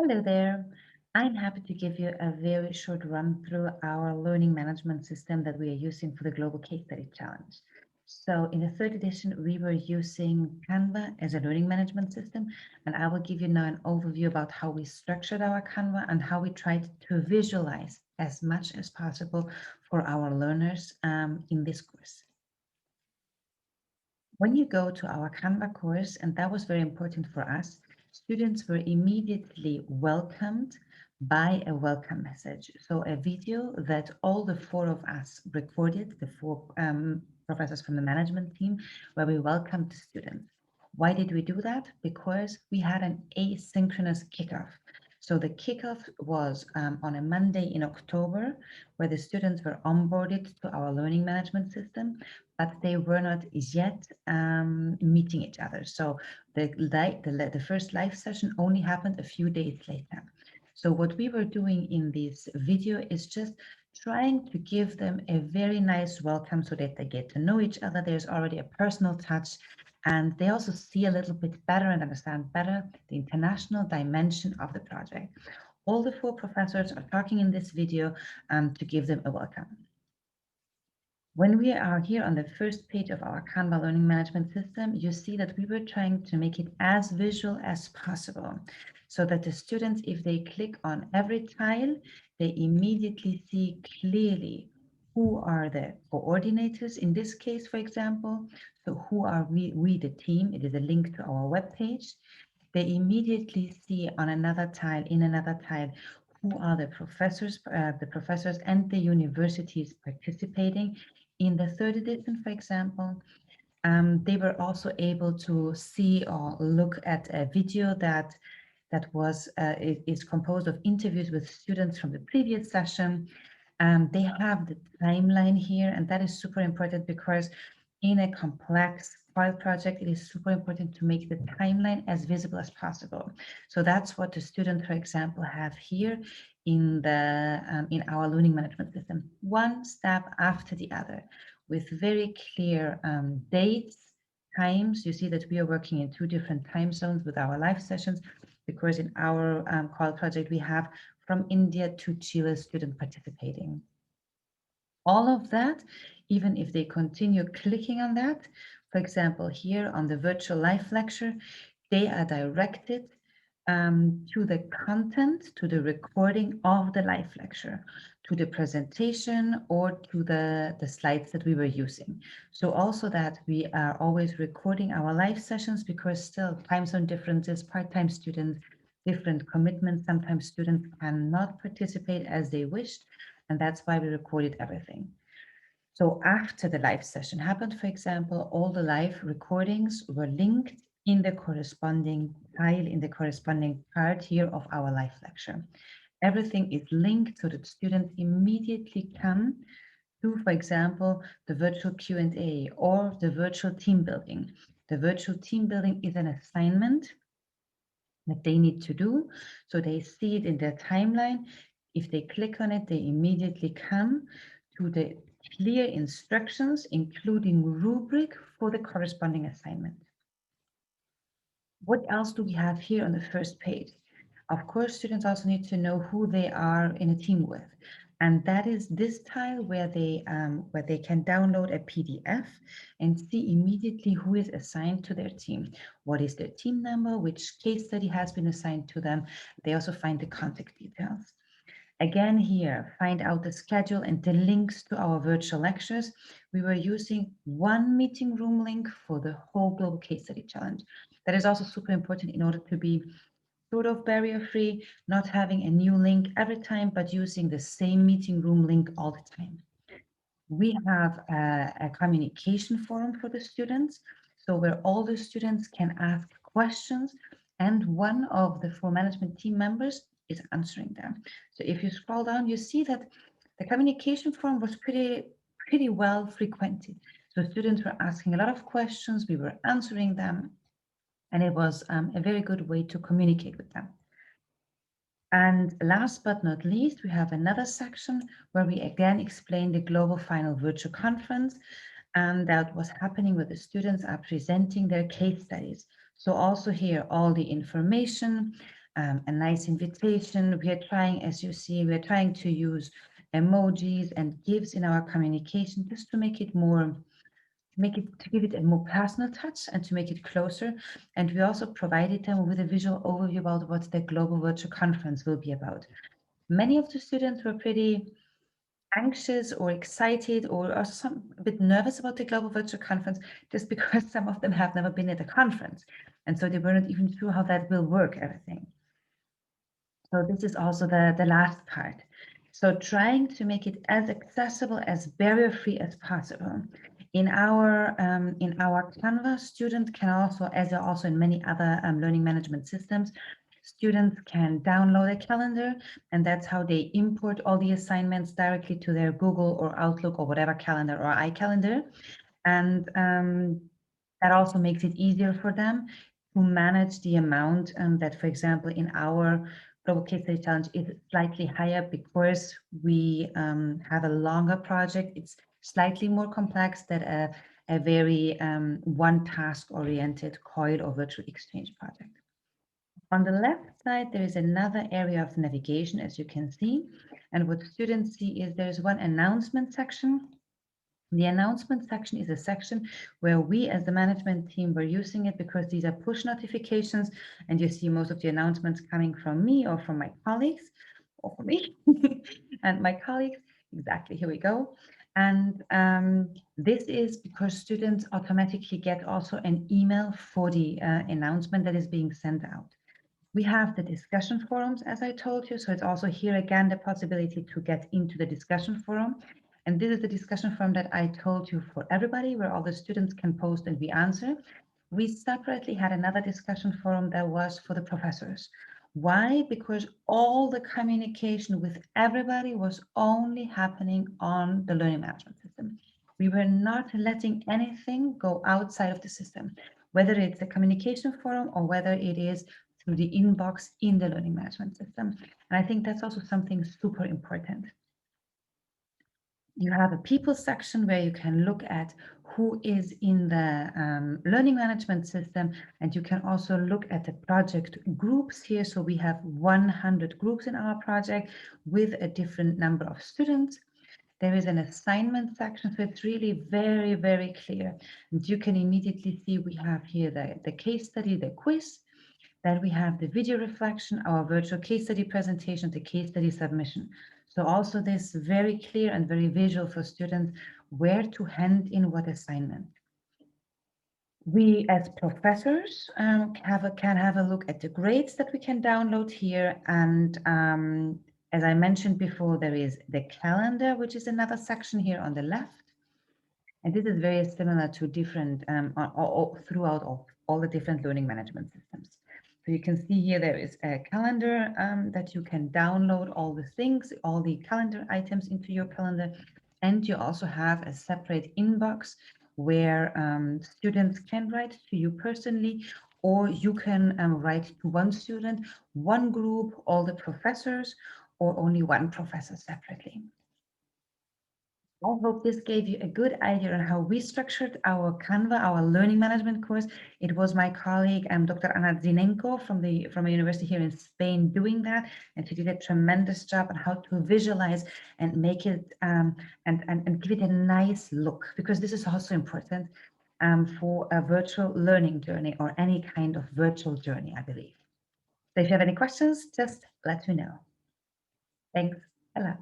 Hello there. I'm happy to give you a very short run through our learning management system that we are using for the Global Case Study Challenge. So in the third edition, we were using Canva as a learning management system, and I will give you now an overview about how we structured our Canva and how we tried to visualize as much as possible for our learners in this course. When you go to our Canva course, and that was very important for us, students were immediately welcomed by a welcome message. So a video that all the four of us recorded, the four professors from the management team, where we welcomed the students. Why did we do that? Because we had an asynchronous kickoff. So the kickoff was on a Monday in October, where the students were onboarded to our learning management system, but they were not yet meeting each other. So the first live session only happened a few days later. So what we were doing in this video is just trying to give them a very nice welcome so that they get to know each other. There's already a personal touch, and they also see a little bit better and understand better the international dimension of the project. All the four professors are talking in this video to give them a welcome. When we are here on the first page of our Canva learning management system, you see that we were trying to make it as visual as possible so that the students, if they click on every tile, they immediately see clearly who are the coordinators in this case, for example. So who are we the team? It is a link to our web page. They immediately see on another tile, in another tile, who are the professors and the universities participating. In the third edition, for example, they were also able to see or look at a video that is composed of interviews with students from the previous session. They have the timeline here, and that is super important because in a complex COIL project, it is super important to make the timeline as visible as possible. So that's what the students, for example, have here in our learning management system, one step after the other, with very clear dates, times. You see that we are working in two different time zones with our live sessions, because in our COIL project, we have from India to Chile students participating. All of that, even if they continue clicking on that, for example, here on the virtual live lecture, they are directed to the content, to the recording of the live lecture, to the presentation, or to the slides that we were using. So also that we are always recording our live sessions, because still time zone differences, part-time students, different commitments, sometimes students cannot participate as they wished, and that's why we recorded everything. So after the live session happened, for example, all the live recordings were linked in the corresponding file, in the corresponding part here of our live lecture. Everything is linked so that students immediately come to, for example, the virtual Q&A or the virtual team building. The virtual team building is an assignment that they need to do. So they see it in their timeline. If they click on it, they immediately come to the clear instructions, including rubric for the corresponding assignment. What else do we have here on the first page? Of course, students also need to know who they are in a team with. And that is this tile where they can download a PDF and see immediately who is assigned to their team. What is their team number, which case study has been assigned to them. They also find the contact details. Again here, find out the schedule and the links to our virtual lectures. We were using one meeting room link for the whole Global Case Study Challenge. That is also super important in order to be sort of barrier-free, not having a new link every time, but using the same meeting room link all the time. We have a communication forum for the students, so where all the students can ask questions, and one of the four management team members is answering them. So if you scroll down, you see that the communication forum was pretty well frequented. So students were asking a lot of questions, we were answering them, and it was a very good way to communicate with them. And last but not least, we have another section where we again explain the Global Final Virtual Conference, and that was happening where the students are presenting their case studies. So also here, all the information a nice invitation. We are trying, as you see, we are trying to use emojis and GIFs in our communication just to make it more, to give it a more personal touch and to make it closer. And we also provided them with a visual overview about what the Global Virtual Conference will be about. Many of the students were pretty anxious or excited or some a bit nervous about the Global Virtual Conference just because some of them have never been at a conference. And so they weren't even sure how that will work, everything. So this is also the last part. So trying to make it as accessible, as barrier-free as possible. In our Canvas, students can also, as also in many other learning management systems, students can download a calendar, and that's how they import all the assignments directly to their Google or Outlook or whatever calendar or iCalendar. And that also makes it easier for them to manage the amount that, for example, in our Global Case Study Challenge is slightly higher because we have a longer project. It's slightly more complex than a very one task oriented COIL or virtual exchange project. On the left side, there is another area of navigation, as you can see. And what students see is there's one announcement section. The announcement section is a section where we as the management team were using it because these are push notifications, and you see most of the announcements coming from me or from my colleagues, or from me and my colleagues. Exactly, here we go. And this is because students automatically get also an email for the announcement that is being sent out. We have the discussion forums, as I told you, so it's also here again the possibility to get into the discussion forum. And this is the discussion forum that I told you for everybody, where all the students can post and we answer. We separately had another discussion forum that was for the professors. Why? Because all the communication with everybody was only happening on the learning management system. We were not letting anything go outside of the system, whether it's a communication forum or whether it is through the inbox in the learning management system. And I think that's also something super important. You have a people section where you can look at who is in the learning management system, and you can also look at the project groups here. So we have 100 groups in our project with a different number of students. There is an assignment section, so it's really very, very clear. And you can immediately see we have here the case study, the quiz. Then we have the video reflection, our virtual case study presentation, the case study submission. So also this very clear and very visual for students where to hand in what assignment. We as professors can have a look at the grades that we can download here. And as I mentioned before, there is the calendar, which is another section here on the left. And this is very similar to different, throughout all the different learning management systems. So you can see here there is a calendar that you can download all the things, all the calendar items into your calendar. And you also have a separate inbox where students can write to you personally, or you can write to one student, one group, all the professors, or only one professor separately. I hope this gave you a good idea on how we structured our Canva, our learning management course. It was my colleague, Dr. Anna Zinenko from a university here in Spain doing that, and she did a tremendous job on how to visualize and make it and give it a nice look, because this is also important for a virtual learning journey or any kind of virtual journey, I believe. So if you have any questions, just let me know. Thanks a lot.